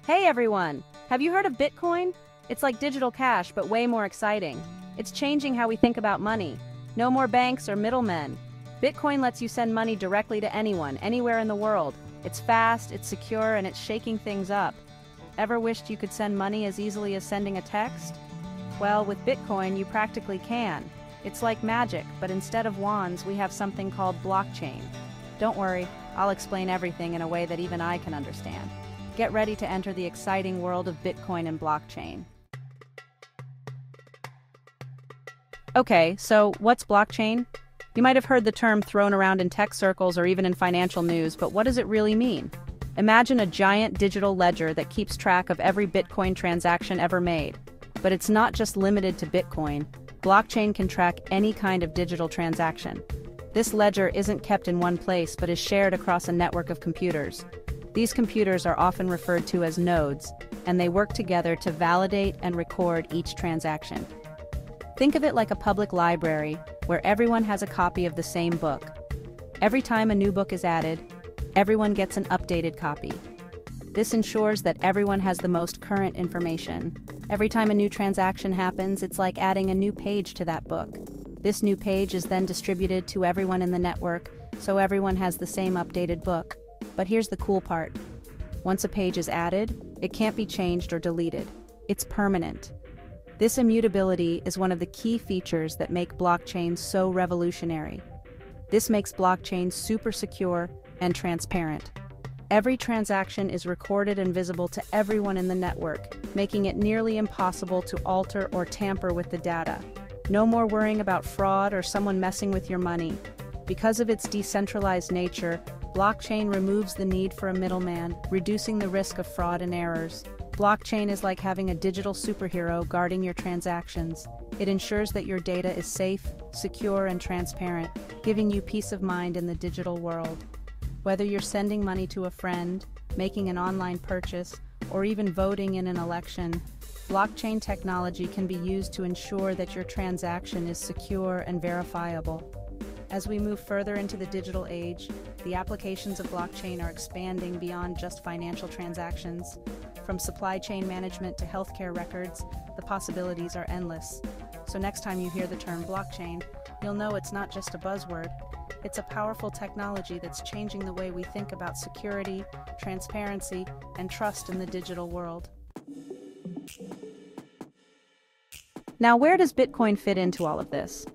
Hey everyone! Have you heard of Bitcoin? It's like digital cash, but way more exciting. It's changing how we think about money. No more banks or middlemen. Bitcoin lets you send money directly to anyone, anywhere in the world. It's fast, it's secure, and it's shaking things up. Ever wished you could send money as easily as sending a text? Well, with Bitcoin, you practically can. It's like magic, but instead of wands, we have something called blockchain. Don't worry, I'll explain everything in a way that even I can understand. Get ready to enter the exciting world of Bitcoin and blockchain. Okay, so what's blockchain? You might have heard the term thrown around in tech circles or even in financial news, but what does it really mean? Imagine a giant digital ledger that keeps track of every Bitcoin transaction ever made. But it's not just limited to Bitcoin. Blockchain can track any kind of digital transaction. This ledger isn't kept in one place but is shared across a network of computers. These computers are often referred to as nodes, and they work together to validate and record each transaction. Think of it like a public library where everyone has a copy of the same book. Every time a new book is added, everyone gets an updated copy. This ensures that everyone has the most current information. Every time a new transaction happens, it's like adding a new page to that book. This new page is then distributed to everyone in the network, so everyone has the same updated book. But here's the cool part. Once a page is added, it can't be changed or deleted. It's permanent. This immutability is one of the key features that make blockchain so revolutionary. This makes blockchain super secure and transparent. Every transaction is recorded and visible to everyone in the network, making it nearly impossible to alter or tamper with the data. No more worrying about fraud or someone messing with your money. Because of its decentralized nature, blockchain removes the need for a middleman, reducing the risk of fraud and errors. Blockchain is like having a digital superhero guarding your transactions. It ensures that your data is safe, secure, and transparent, giving you peace of mind in the digital world. Whether you're sending money to a friend, making an online purchase, or even voting in an election, blockchain technology can be used to ensure that your transaction is secure and verifiable. As we move further into the digital age, the applications of blockchain are expanding beyond just financial transactions. From supply chain management to healthcare records, the possibilities are endless. So next time you hear the term blockchain, you'll know it's not just a buzzword. It's a powerful technology that's changing the way we think about security, transparency, and trust in the digital world. Now, where does Bitcoin fit into all of this?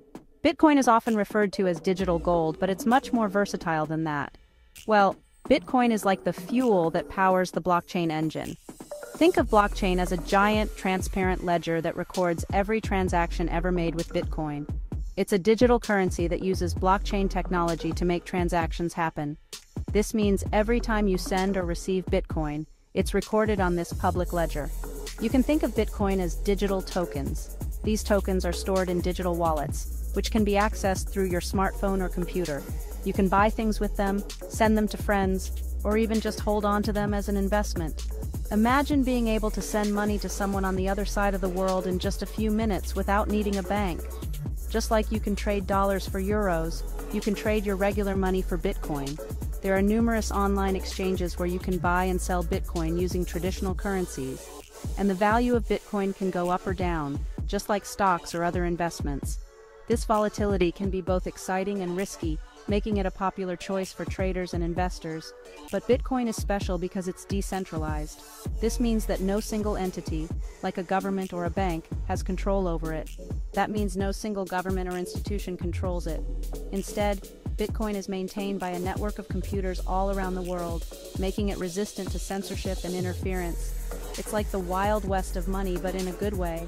Bitcoin is often referred to as digital gold, but it's much more versatile than that. Well, Bitcoin is like the fuel that powers the blockchain engine. Think of blockchain as a giant, transparent ledger that records every transaction ever made with Bitcoin. It's a digital currency that uses blockchain technology to make transactions happen. This means every time you send or receive Bitcoin, it's recorded on this public ledger. You can think of Bitcoin as digital tokens. These tokens are stored in digital wallets, which can be accessed through your smartphone or computer. You can buy things with them, send them to friends, or even just hold on to them as an investment. Imagine being able to send money to someone on the other side of the world in just a few minutes without needing a bank. Just like you can trade dollars for euros, you can trade your regular money for Bitcoin. There are numerous online exchanges where you can buy and sell Bitcoin using traditional currencies. And the value of Bitcoin can go up or down, just like stocks or other investments. This volatility can be both exciting and risky, making it a popular choice for traders and investors. But Bitcoin is special because it's decentralized. This means that no single entity, like a government or a bank, has control over it. That means no single government or institution controls it. Instead, Bitcoin is maintained by a network of computers all around the world, making it resistant to censorship and interference. It's like the Wild West of money, but in a good way.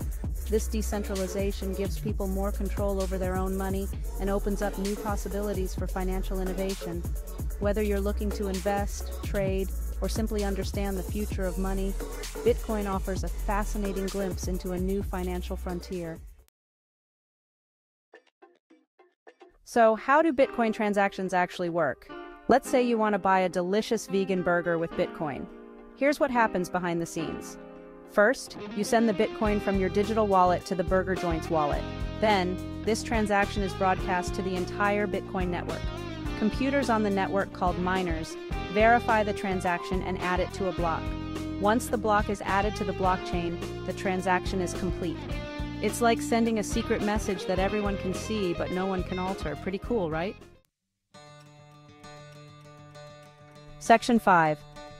This decentralization gives people more control over their own money and opens up new possibilities for financial innovation. Whether you're looking to invest, trade, or simply understand the future of money, Bitcoin offers a fascinating glimpse into a new financial frontier. So, how do Bitcoin transactions actually work? Let's say you want to buy a delicious vegan burger with Bitcoin. Here's what happens behind the scenes. First, you send the Bitcoin from your digital wallet to the burger joint's wallet. Then, this transaction is broadcast to the entire Bitcoin network. Computers on the network, called miners, verify the transaction and add it to a block. Once the block is added to the blockchain, the transaction is complete. It's like sending a secret message that everyone can see but no one can alter. Pretty cool, right? Section 5.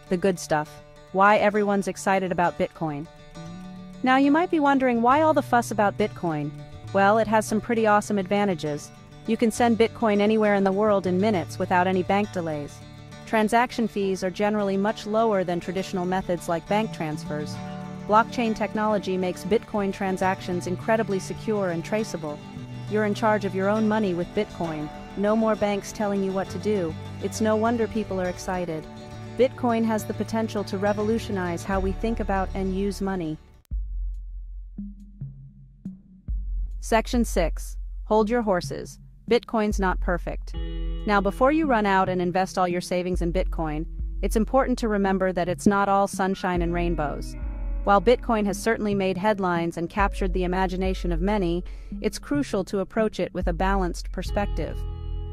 The good stuff. Why everyone's excited about Bitcoin. Now you might be wondering, why all the fuss about Bitcoin? Well, it has some pretty awesome advantages. You can send Bitcoin anywhere in the world in minutes without any bank delays. Transaction fees are generally much lower than traditional methods like bank transfers. Blockchain technology makes Bitcoin transactions incredibly secure and traceable. You're in charge of your own money with Bitcoin. No more banks telling you what to do. It's no wonder people are excited. Bitcoin has the potential to revolutionize how we think about and use money. Section 6. Hold your horses. Bitcoin's not perfect. Now, before you run out and invest all your savings in Bitcoin, it's important to remember that it's not all sunshine and rainbows. While Bitcoin has certainly made headlines and captured the imagination of many, it's crucial to approach it with a balanced perspective.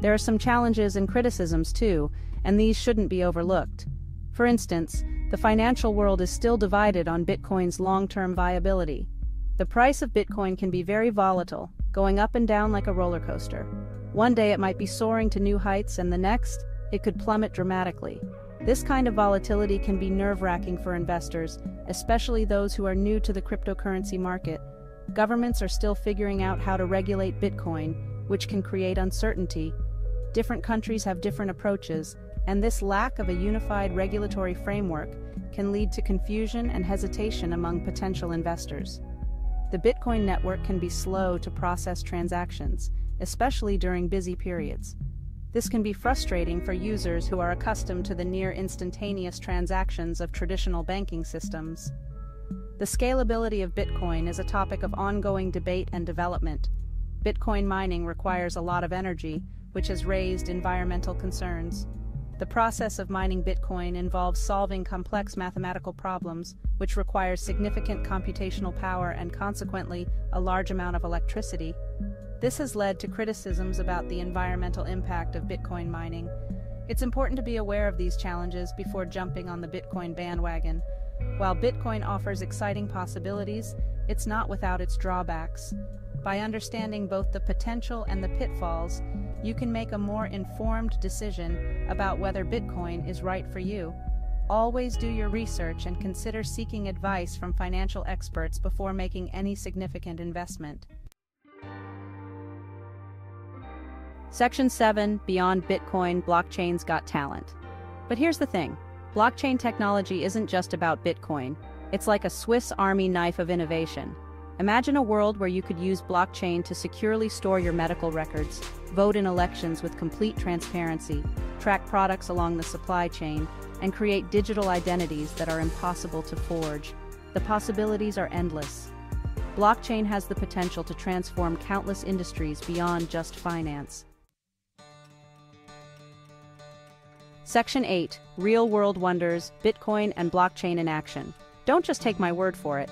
There are some challenges and criticisms too, and these shouldn't be overlooked. For instance, the financial world is still divided on Bitcoin's long-term viability. The price of Bitcoin can be very volatile, going up and down like a roller coaster. One day it might be soaring to new heights, and the next, it could plummet dramatically. This kind of volatility can be nerve-wracking for investors, especially those who are new to the cryptocurrency market. Governments are still figuring out how to regulate Bitcoin, which can create uncertainty. Different countries have different approaches, and this lack of a unified regulatory framework can lead to confusion and hesitation among potential investors. The Bitcoin network can be slow to process transactions, especially during busy periods. This can be frustrating for users who are accustomed to the near-instantaneous transactions of traditional banking systems. The scalability of Bitcoin is a topic of ongoing debate and development. Bitcoin mining requires a lot of energy, which has raised environmental concerns. The process of mining Bitcoin involves solving complex mathematical problems, which requires significant computational power and consequently a large amount of electricity. This has led to criticisms about the environmental impact of Bitcoin mining. It's important to be aware of these challenges before jumping on the Bitcoin bandwagon. While Bitcoin offers exciting possibilities, it's not without its drawbacks. By understanding both the potential and the pitfalls, you can make a more informed decision about whether Bitcoin is right for you. Always do your research and consider seeking advice from financial experts before making any significant investment. Section 7. Beyond Bitcoin, blockchain's got talent. But here's the thing. Blockchain technology isn't just about Bitcoin. It's like a Swiss Army knife of innovation. Imagine a world where you could use blockchain to securely store your medical records, vote in elections with complete transparency, track products along the supply chain, and create digital identities that are impossible to forge. The possibilities are endless. Blockchain has the potential to transform countless industries beyond just finance. Section 8. Real-world wonders, Bitcoin and blockchain in action. Don't just take my word for it.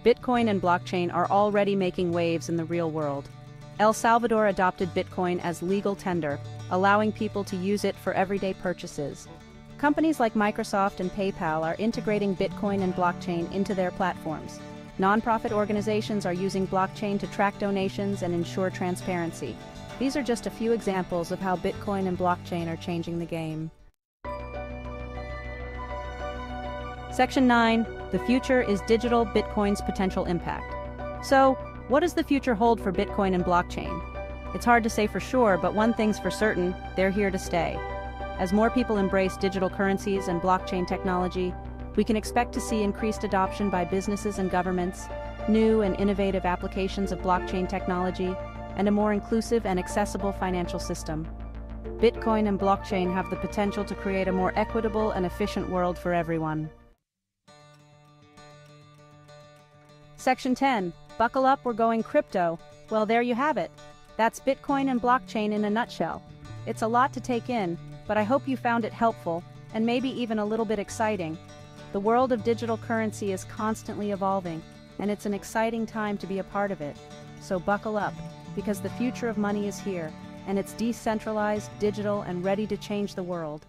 Bitcoin and blockchain are already making waves in the real world. El Salvador adopted Bitcoin as legal tender, allowing people to use it for everyday purchases. Companies like Microsoft and PayPal are integrating Bitcoin and blockchain into their platforms. Nonprofit organizations are using blockchain to track donations and ensure transparency. These are just a few examples of how Bitcoin and blockchain are changing the game. Section 9. The future is digital, Bitcoin's potential impact. So, what does the future hold for Bitcoin and blockchain? It's hard to say for sure, but one thing's for certain, they're here to stay. As more people embrace digital currencies and blockchain technology, we can expect to see increased adoption by businesses and governments, new and innovative applications of blockchain technology, and a more inclusive and accessible financial system. Bitcoin and blockchain have the potential to create a more equitable and efficient world for everyone. Section 10. Buckle up, we're going crypto. Well, there you have it. That's Bitcoin and blockchain in a nutshell. It's a lot to take in, but I hope you found it helpful, and maybe even a little bit exciting. The world of digital currency is constantly evolving, and it's an exciting time to be a part of it. So buckle up, because the future of money is here, and it's decentralized, digital, and ready to change the world.